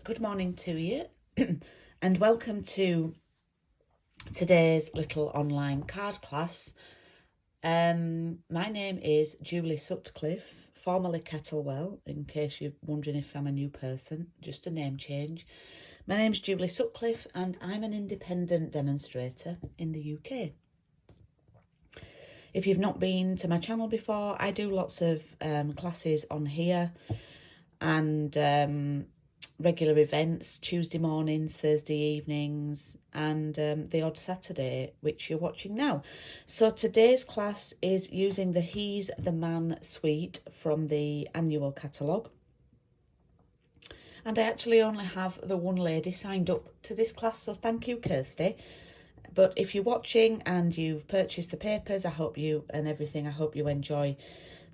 Good morning to you and welcome to today's little online card class. My name is Julie Sutcliffe, formerly Kettlewell, in case you're wondering if I'm a new person, just a name change. My name's Julie Sutcliffe and I'm an independent demonstrator in the UK. If you've not been to my channel before, I do lots of classes on here and regular events, Tuesday mornings, Thursday evenings, and the odd Saturday, which you're watching now. So today's class is using the He's the Man suite from the annual catalogue. And I actually only have the one lady signed up to this class, so thank you, Kirsty. But if you're watching and you've purchased the papers, I hope you enjoy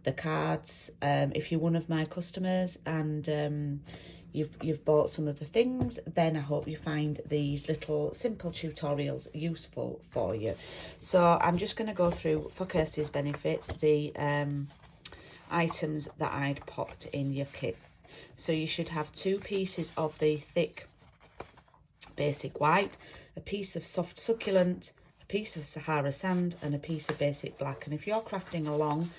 the cards. If you're one of my customers and you've bought some of the things, then I hope you find these little simple tutorials useful for you. So I'm just going to go through, for Kirsty's benefit, the items that I'd popped in your kit. So you should have 2 pieces of the thick basic white, a piece of soft succulent, a piece of Sahara sand and a piece of basic black. And if you're crafting along,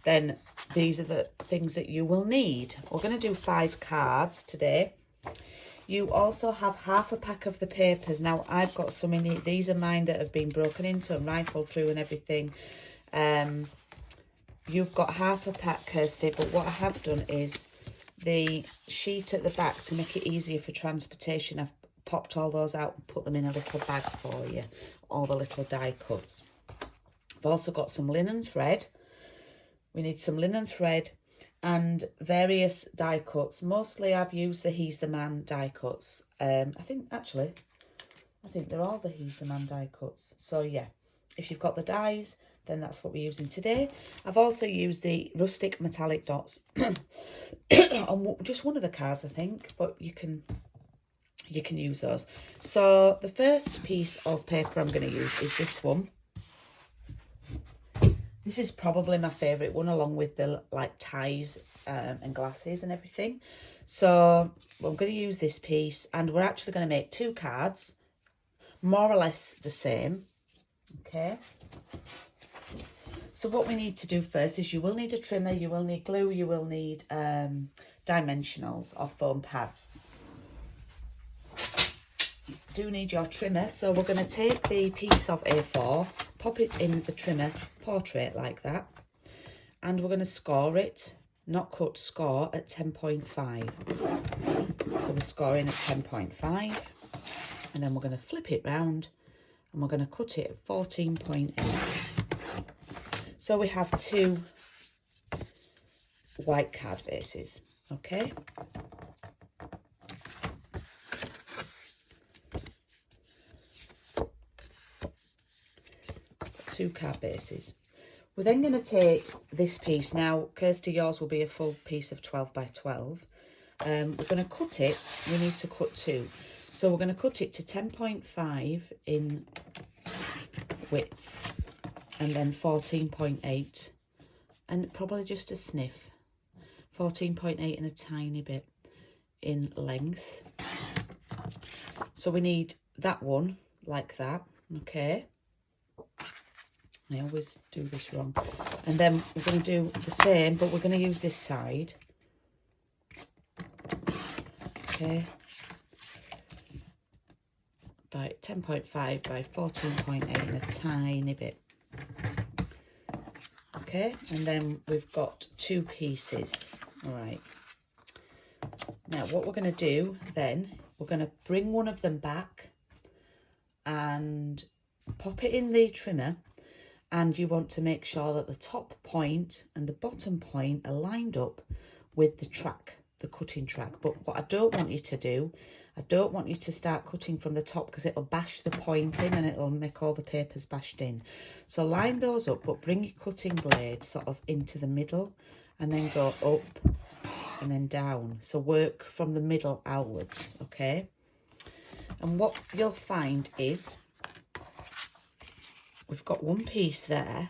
then these are the things that you will need. We're going to do 5 cards today. You also have half a pack of the papers. Now, I've got some in here. These are mine that have been broken into and rifled through and everything. You've got half a pack, Kirsty, but what I have done is the sheet at the back, to make it easier for transportation, I've popped all those out and put them in a little bag for you, all the little die cuts. I've also got some linen thread. We need some linen thread and various die cuts. Mostly I've used the He's the Man die cuts. I think they're all the He's the Man die cuts. So yeah, if you've got the dies, then that's what we're using today. I've also used the rustic metallic dots on just one of the cards, I think, but you can use those. So the first piece of paper I'm going to use is this one. This is probably my favourite one, along with the ties and glasses and everything. So I'm going to use this piece, and we're actually going to make 2 cards, more or less the same. Okay. So what we need to do first is you will need a trimmer, you will need glue, you will need dimensionals or foam pads. You do need your trimmer, so we're going to take the piece of A4, pop it in the trimmer, portrait like that, and we're going to score it, not cut, score at 10.5. So we're scoring at 10.5, and then we're going to flip it round and we're going to cut it at 14.8. So we have 2 white card bases, okay? 2 card bases. We're then going to take this piece. Now, Kirsty, yours will be a full piece of 12 by 12. We're going to cut it. We need to cut 2. So we're going to cut it to 10.5 in width and then 14.8 and probably just a sniff. 14.8 and a tiny bit in length. So we need that one like that, okay? I always do this wrong. And then we're going to do the same, but we're going to use this side. Okay. By 10.5 by 14.8 and a tiny bit. Okay. And then we've got 2 pieces. All right. Now, what we're going to do then, we're going to bring one of them back and pop it in the trimmer. And you want to make sure that the top point and the bottom point are lined up with the track, the cutting track. But what I don't want you to do, I don't want you to start cutting from the top, because it'll bash the point in and it'll make all the papers bashed in. So line those up, but bring your cutting blade sort of into the middle and then go up and then down. So work from the middle outwards, okay? And what you'll find is we've got one piece there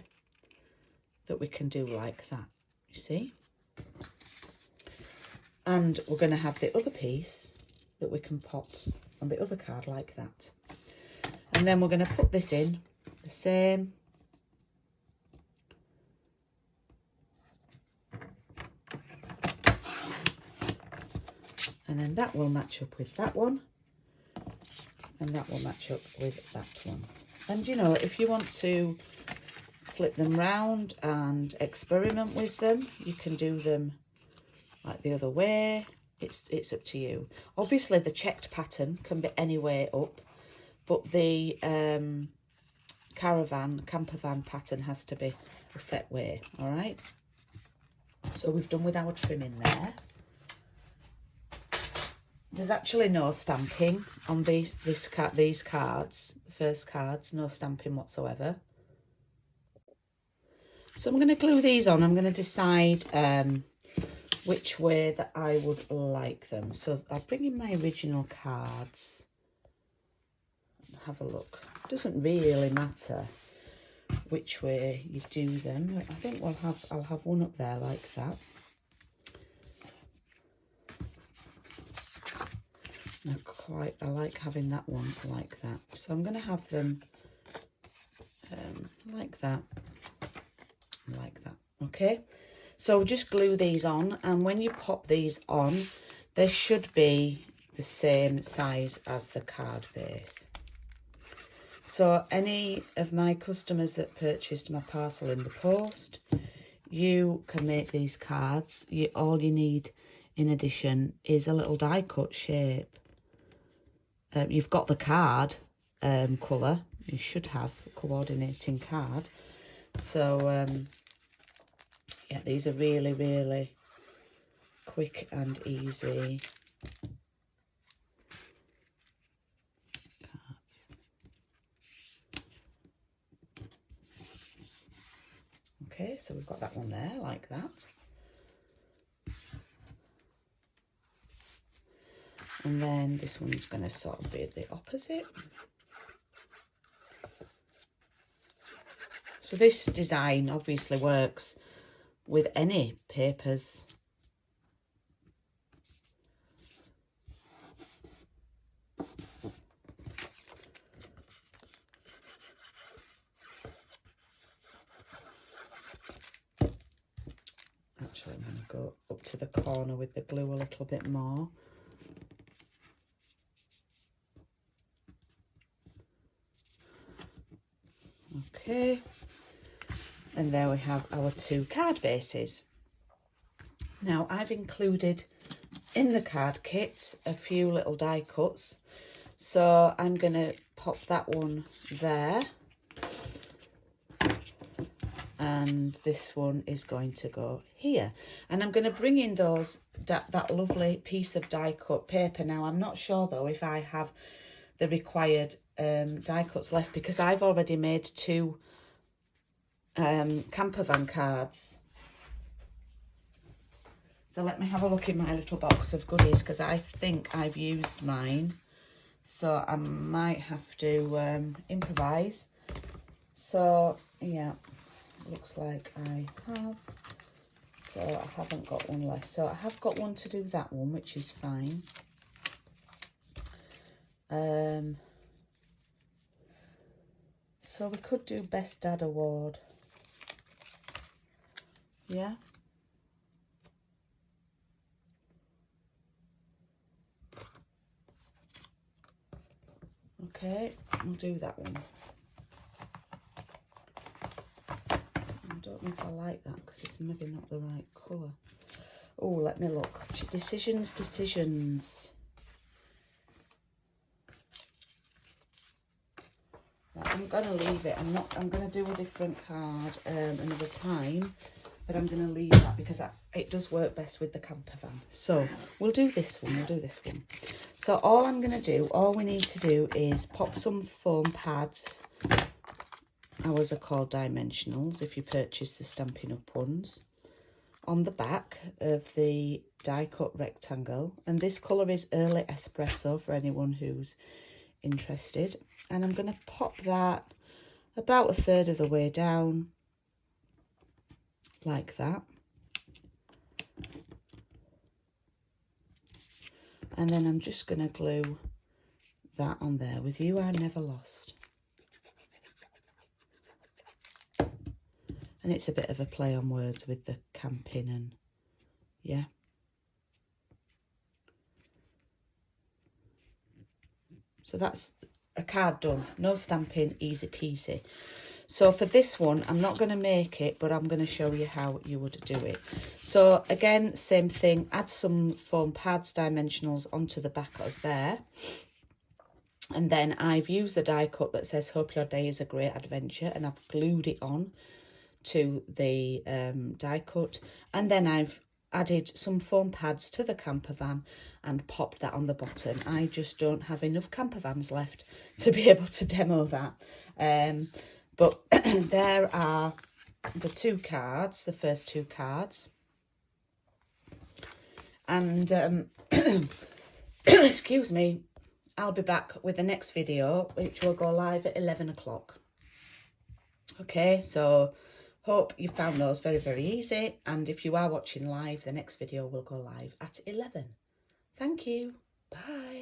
that we can do like that, you see? And we're going to have the other piece that we can pop on the other card like that. And then we're going to put this in the same. And then that will match up with that one. And that will match up with that one. And you know, if you want to flip them round and experiment with them, you can do them like the other way. It's up to you. Obviously the checked pattern can be any way up, but the camper van pattern has to be a set way. All right, so we've done with our trimming there. There's actually no stamping on these cards, the first cards, no stamping whatsoever. So I'm going to glue these on. I'm going to decide which way that I would like them. So I'll bring in my original cards. Have a look. It doesn't really matter which way you do them. I think I'll have one up there like that. I like having that one like that. So I'm going to have them like that, like that. Okay, so just glue these on, and when you pop these on, they should be the same size as the card base. So any of my customers that purchased my parcel in the post, you can make these cards. All you need in addition is a little die cut shape. You've got the card colour. You should have a coordinating card. So yeah, these are really, really quick and easy cards. Okay, so we've got that one there like that. And then this one's going to sort of be the opposite. So this design obviously works with any papers. Actually, I'm going to go up to the corner with the glue a little bit more. Okay, and there we have our two card bases. Now I've included in the card kit a few little die cuts, so I'm going to pop that one there, and this one is going to go here, and I'm going to bring in that lovely piece of die cut paper. Now I'm not sure though if I have the required die cuts left, because I've already made two camper van cards. So let me have a look in my little box of goodies, because I think I've used mine, so I might have to improvise. So yeah, looks like I have. So I haven't got one left, so I have got one to do that one, which is fine. So we could do Best Dad Award. Yeah. Okay, I'll do that one. I don't know if I like that because it's maybe not the right colour. Oh, let me look. Decisions. I'm going to leave it. I'm going to do a different card another time, but I'm going to leave that because it does work best with the camper van. So we'll do this one. So all we need to do is pop some foam pads. Ours are called dimensionals if you purchase the Stampin' Up ones, on the back of the die cut rectangle. And this colour is Early Espresso for anyone who's interested. And I'm going to pop that about 1/3 of the way down like that. And then I'm just going to glue that on there. With you, I never lost. And it's a bit of a play on words with the camping and, yeah. So that's a card done. No stamping, easy peasy. So for this one, I'm not going to make it, but I'm going to show you how you would do it. So again, same thing, add some foam pads, dimensionals onto the back of there. And then I've used the die cut that says, hope your day is a great adventure, and I've glued it on to the die cut. And then I've added some foam pads to the camper van and popped that on the bottom. I just don't have enough camper vans left to be able to demo that. But there are the two cards, the first two cards. And excuse me, I'll be back with the next video, which will go live at 11 o'clock. Okay, so hope you found those very, very easy. And if you are watching live, the next video will go live at 11. Thank you. Bye.